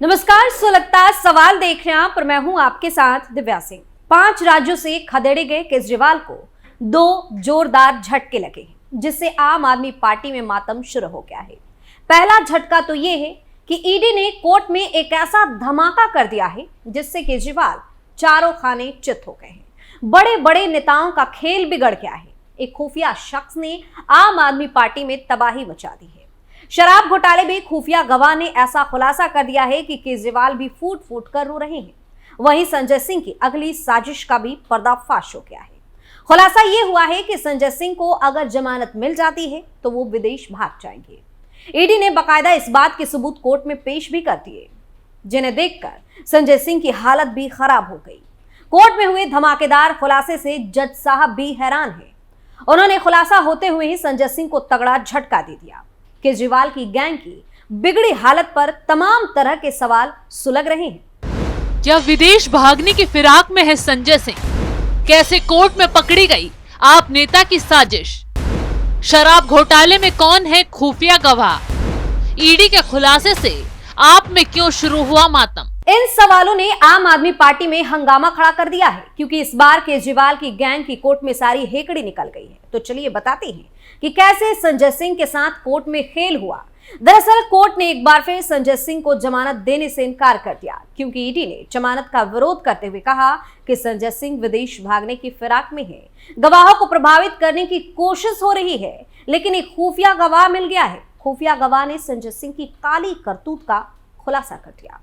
नमस्कार, सुलगता सवाल देख रहे हैं आप और मैं हूं आपके साथ दिव्या सिंह। 5 राज्यों से खदेड़े गए केजरीवाल को 2 जोरदार झटके लगे हैं, जिससे आम आदमी पार्टी में मातम शुरू हो गया है। पहला झटका तो ये है कि ईडी ने कोर्ट में एक ऐसा धमाका कर दिया है जिससे केजरीवाल चारों खाने चित हो गए हैं। बड़े बड़े नेताओं का खेल बिगड़ गया है। एक खुफिया शख्स ने आम आदमी पार्टी में तबाही मचा दी है। शराब घोटाले में खुफिया गवाह ने ऐसा खुलासा कर दिया है कि केजरीवाल भी फूट फूट कर रो रहे हैं। वहीं संजय सिंह की अगली साजिश का भी पर्दाफाश हो गया है। खुलासा ये हुआ है कि संजय सिंह को अगर जमानत मिल जाती है तो वो विदेश भाग जाएंगे। ईडी ने बकायदा इस बात के सबूत कोर्ट में पेश भी कर दिए, जिन्हें देखकर संजय सिंह की हालत भी खराब हो गई। कोर्ट में हुए धमाकेदार खुलासे से जज साहब भी हैरान हैं। उन्होंने खुलासा होते हुए ही संजय सिंह को तगड़ा झटका दे दिया। केजरीवाल की गैंग की बिगड़ी हालत पर तमाम तरह के सवाल सुलग रहे हैं। क्या विदेश भागने की फिराक में है संजय सिंह? कैसे कोर्ट में पकड़ी गई आप नेता की साजिश? शराब घोटाले में कौन है खुफिया गवाह? ईडी के खुलासे से आप में क्यों शुरू हुआ मातम? इन सवालों ने आम आदमी पार्टी में हंगामा खड़ा कर दिया है, क्योंकि इस बार केजरीवाल की गैंग की कोर्ट में सारी हेकड़ी निकल गई है। तो चलिए बताते हैं कि कैसे संजय सिंह के साथ कोर्ट में खेल हुआ। दरअसल कोर्ट ने एक बार फिर संजय सिंह को जमानत देने से इनकार कर दिया, क्योंकि ईडी ने जमानत का विरोध करते हुए कहा कि संजय सिंह विदेश भागने की फिराक में है। गवाहों को प्रभावित करने की कोशिश हो रही है, लेकिन एक खुफिया गवाह मिल गया है। खुफिया गवाह ने संजय सिंह की काली करतूत का खुलासा कर दिया।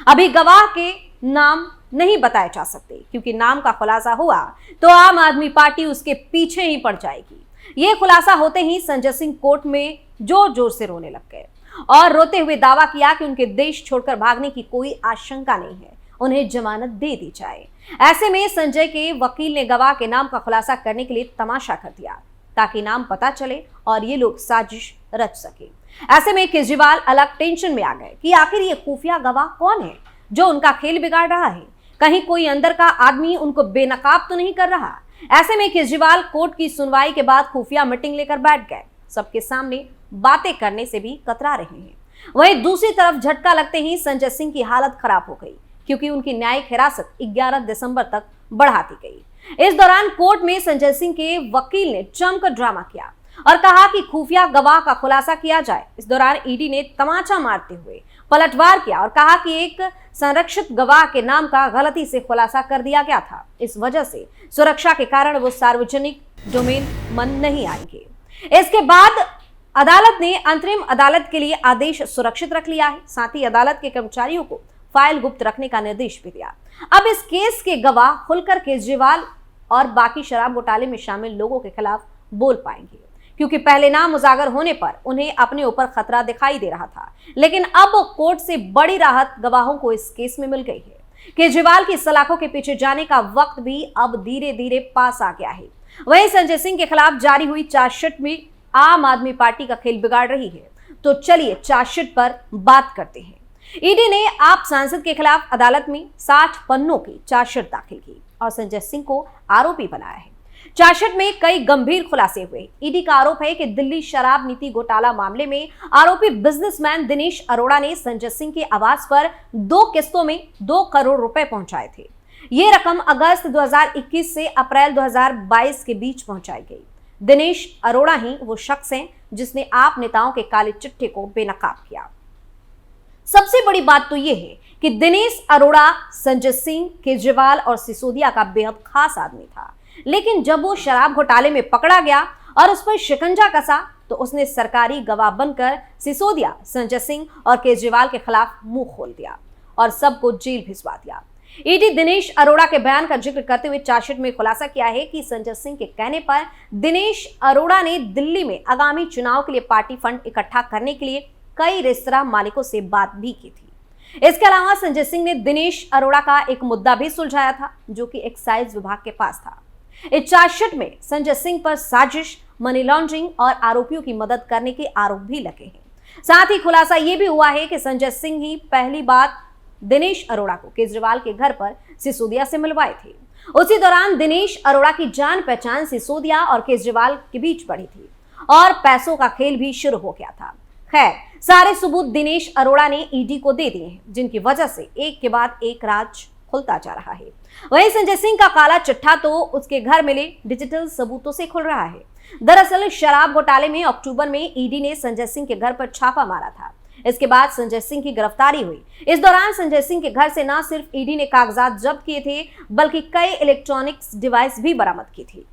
अभी गवाह के नाम नहीं बताए जा सकते, क्योंकि नाम का खुलासा हुआ तो आम आदमी पार्टी उसके पीछे ही पड़ जाएगी। यह खुलासा होते ही संजय सिंह कोर्ट में जोर जोर से रोने लग गए और रोते हुए दावा किया कि उनके देश छोड़कर भागने की कोई आशंका नहीं है, उन्हें जमानत दे दी जाए। ऐसे में संजय के वकील ने गवाह के नाम का खुलासा करने के लिए तमाशा कर दिया, ताकि नाम पता चले और ये लोग साजिश रच सके। ऐसे में केजरीवाल अलग टेंशन में आ गए कि आखिर ये खुफिया गवाह कौन है जो उनका खेल बिगाड़ रहा है। कहीं कोई अंदर का आदमी उनको बेनकाब तो नहीं कर रहा। ऐसे में केजरीवाल कोर्ट की सुनवाई के बाद खुफिया मीटिंग लेकर बैठ गए। सबके सामने बातें करने से भी कतरा रहे हैं। वहीं दूसरी तरफ झटका लगते ही संजय सिंह की हालत खराब हो गई, क्योंकि उनकी न्यायिक हिरासत 11 दिसंबर तक बढ़ा दी गई। इस दौरान कोर्ट में संजय सिंह के वकील ने जमकर ड्रामा किया और कहा कि खुफिया गवाह का खुलासा किया जाए। इस दौरान ईडी ने तमाचा मारते हुए पलटवार किया और कहा कि एक संरक्षित गवाह के नाम का गलती से खुलासा कर दिया गया था। इस वजह से सुरक्षा के कारण वो सार्वजनिक डोमेन में नहीं आएंगे। इसके बाद अदालत ने अंतरिम अदालत के लिए आदेश सुरक्षित रख लिया है। साथ ही अदालत के कर्मचारियों को फाइल गुप्त रखने का निर्देश भी दिया। अब इस केस के गवाह खुलकर केजरीवाल और बाकी शराब घोटाले में शामिल लोगों के खिलाफ बोल पाएंगे, क्योंकि पहले नाम उजागर होने पर उन्हें अपने ऊपर खतरा दिखाई दे रहा था, लेकिन अब कोर्ट से बड़ी राहत गवाहों को इस केस में मिल गई है। केजरीवाल की सलाखों के पीछे जाने का वक्त भी अब धीरे धीरे पास आ गया है। वहीं संजय सिंह के खिलाफ जारी हुई चार्जशीट में आम आदमी पार्टी का खेल बिगाड़ रही है। तो चलिए चार्जशीट पर बात करते हैं। ईडी ने आप सांसद के खिलाफ अदालत में 60 पन्नों की चार्जशीट दाखिल की और संजय सिंह को आरोपी बनाया है। चार्जशीट में कई गंभीर खुलासे हुए। ईडी का आरोप है कि दिल्ली शराब नीति घोटाला मामले में आरोपी बिजनेसमैन दिनेश अरोड़ा ने संजय सिंह के आवास पर 2 किस्तों में 2 करोड़ रुपए पहुंचाए थे। ये रकम अगस्त 2021 से अप्रैल 2022 के बीच पहुंचाई गई। दिनेश अरोड़ा ही वो शख्स हैं जिसने आप नेताओं के काले चिट्ठे को बेनकाब किया। सबसे बड़ी बात तो यह है कि दिनेश अरोड़ा संजय सिंह, केजरीवाल और सिसोदिया का बेहद खास आदमी था, लेकिन जब वो शराब घोटाले में पकड़ा गया और उस पर शिकंजा कसा तो उसने सरकारी गवाह बनकर सिसोदिया, संजय सिंह और केजरीवाल के खिलाफ मुंह खोल दिया और सबको जेल भिजवा दिया। ईडी दिनेश अरोड़ा के बयान का जिक्र करते हुए चार्जशीट में खुलासा किया है कि संजय सिंह के कहने पर दिनेश अरोड़ा ने दिल्ली में आगामी चुनाव के लिए पार्टी फंड इकट्ठा करने के लिए कई रेस्तरां मालिकों से बात भी की थी। इसके अलावा संजय सिंह ने दिनेश अरोड़ा का एक मुद्दा भी सुलझाया था, जो कि एक्साइज विभाग के पास था। इस चार्जशीट में संजय सिंह पर साजिश, मनी लॉन्ड्रिंग और आरोपियों की मदद करने के आरोप भी लगे हैं। साथ ही खुलासा यह भी हुआ है कि संजय सिंह ही पहली बार दिनेश अरोड़ा को केजरीवाल के घर पर सिसोदिया से मिलवाए थे। उसी दौरान दिनेश अरोड़ा की जान पहचान सिसोदिया और केजरीवाल के बीच बढ़ी थी और पैसों का खेल भी शुरू हो गया था। खैर, सारे सबूत दिनेश अरोड़ा ने ईडी को दे दिए हैं, जिनकी वजह से एक के बाद एक राज खुलता जा रहा है। वहीं संजय सिंह का काला चिट्ठा तो उसके घर मिले डिजिटल सबूतों से खुल रहा है। दरअसल शराब घोटाले में अक्टूबर में ईडी ने संजय सिंह के घर पर छापा मारा था। इसके बाद संजय सिंह की गिरफ्तारी हुई। इस दौरान संजय सिंह के घर से न सिर्फ ईडी ने कागजात जब्त किए थे, बल्कि कई इलेक्ट्रॉनिक्स डिवाइस भी बरामद की थी,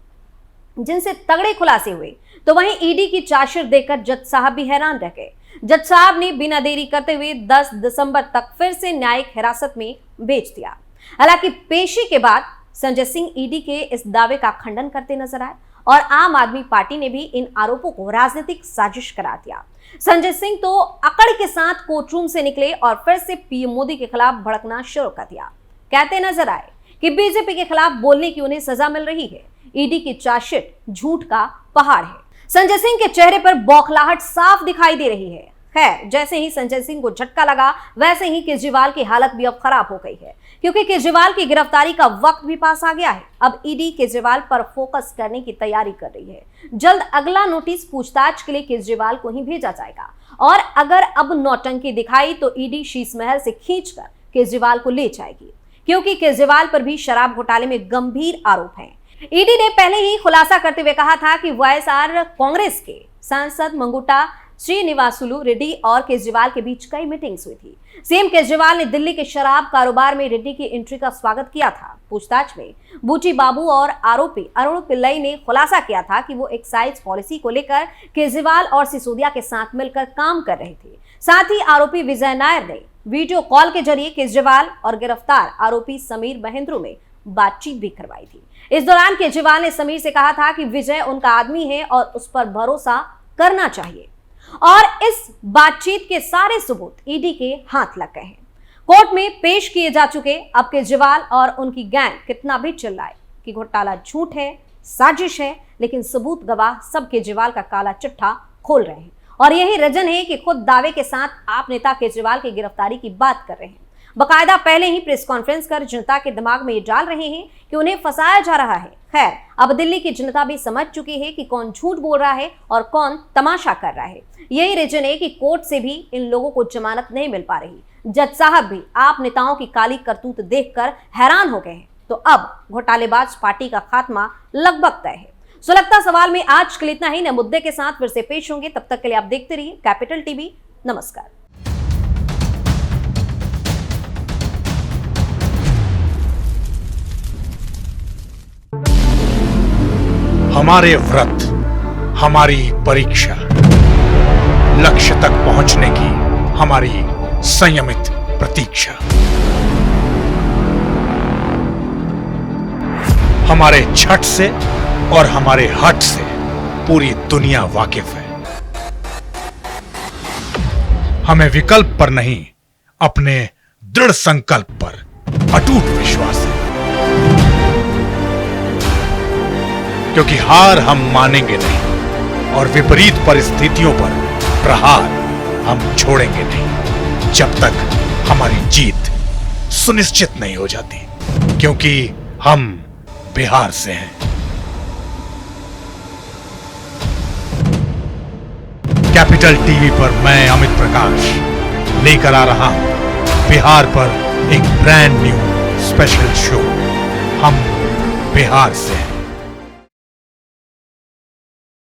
जिनसे तगड़े खुलासे हुए। तो वहीं ईडी की चार्जशीट देखकर जज साहब भी हैरान रह गए। जज साहब ने बिना देरी करते हुए 10 दिसंबर तक फिर से न्यायिक हिरासत में भेज दिया। हालांकि पेशी के बाद संजय सिंह ईडी के इस दावे का खंडन करते नजर आए और आम आदमी पार्टी ने भी इन आरोपों को राजनीतिक साजिश करार दिया। संजय सिंह तो अकड़ के साथ कोर्टरूम से निकले और फिर से पीएम मोदी के खिलाफ भड़कना शुरू कर दिया। कहते नजर आए कि बीजेपी के खिलाफ बोलने की उन्हें सजा मिल रही है। ईडी की चार्जशीट झूठ का पहाड़ है। संजय सिंह के चेहरे पर बौखलाहट साफ दिखाई दे रही है। खैर, जैसे ही संजय सिंह को झटका लगा, वैसे ही केजरीवाल की हालत भी अब खराब हो गई है, क्योंकि केजरीवाल की गिरफ्तारी का वक्त भी पास आ गया है। अब ईडी केजरीवाल पर फोकस करने की तैयारी कर रही है। जल्द अगला नोटिस पूछताछ के लिए केजरीवाल को ही भेजा जाएगा और अगर अब नौटंकी दिखाई तो ईडी शीश महल से खींचकर केजरीवाल को ले जाएगी, क्योंकि केजरीवाल पर भी शराब घोटाले में गंभीर आरोप हैं। ईडी ने पहले ही खुलासा करते हुए कहा था कि वाईएसआर कांग्रेस के सांसद मंगुटा श्रीनिवासुलु रेड्डी और केजरीवाल के बीच कई मीटिंग्स हुई थी। सीएम केजरीवाल ने दिल्ली के शराब कारोबार में रेड्डी की एंट्री का स्वागत किया था। पूछताछ में बूटी बाबू और आरोपी अरुण पिल्लई ने खुलासा किया था कि वो एक्साइज पॉलिसी को लेकर केजरीवाल और सिसोदिया के साथ मिलकर काम कर रहे थे। साथ ही आरोपी विजय नायर ने वीडियो कॉल के जरिए केजरीवाल और गिरफ्तार आरोपी समीर महेंद्रू में बातचीत भी करवाई थी। इस दौरान केजरीवाल ने समीर से कहा था कि विजय उनका आदमी है और उस पर भरोसा करना चाहिए, और इस बातचीत के सारे सबूत ईडी के हाथ लग गए हैं, कोर्ट में पेश किए जा चुके। अब केजरीवाल और उनकी गैंग कितना भी चिल्लाए कि घोटाला झूठ है, साजिश है, लेकिन सबूत गवाह सब केजरीवाल का काला चिट्ठा खोल रहे हैं। और यही रीजन है कि खुद दावे के साथ आप नेता केजरीवाल की गिरफ्तारी की बात कर रहे हैं। बकायदा पहले ही प्रेस कॉन्फ्रेंस कर जनता के दिमाग में ये डाल रहे हैं कि उन्हें फंसाया जा रहा है। खैर, अब दिल्ली की जनता भी समझ चुकी है कि कौन झूठ बोल रहा है और कौन तमाशा कर रहा है। यही रीजन है कि कोर्ट से भी इन लोगों को जमानत नहीं मिल पा रही। जज साहब भी आप नेताओं की काली करतूत देखकर हैरान हो गए हैं। तो अब घोटालेबाज पार्टी का खात्मा लगभग तय है। सुलगता सवाल में आज के लिए इतना ही। नए मुद्दे के साथ फिर से पेश होंगे, तब तक के लिए आप देखते रहिए कैपिटल टीवी। नमस्कार। हमारे व्रत, हमारी परीक्षा, लक्ष्य तक पहुंचने की हमारी संयमित प्रतीक्षा। हमारे छठ से और हमारे हट से पूरी दुनिया वाकिफ है। हमें विकल्प पर नहीं, अपने दृढ़ संकल्प पर अटूट विश्वास है, क्योंकि हार हम मानेंगे नहीं और विपरीत परिस्थितियों पर प्रहार हम छोड़ेंगे नहीं, जब तक हमारी जीत सुनिश्चित नहीं हो जाती, क्योंकि हम बिहार से हैं। कैपिटल टीवी पर मैं अमित प्रकाश लेकर आ रहा हूं बिहार पर एक ब्रांड न्यू स्पेशल शो। हम बिहार से हैं।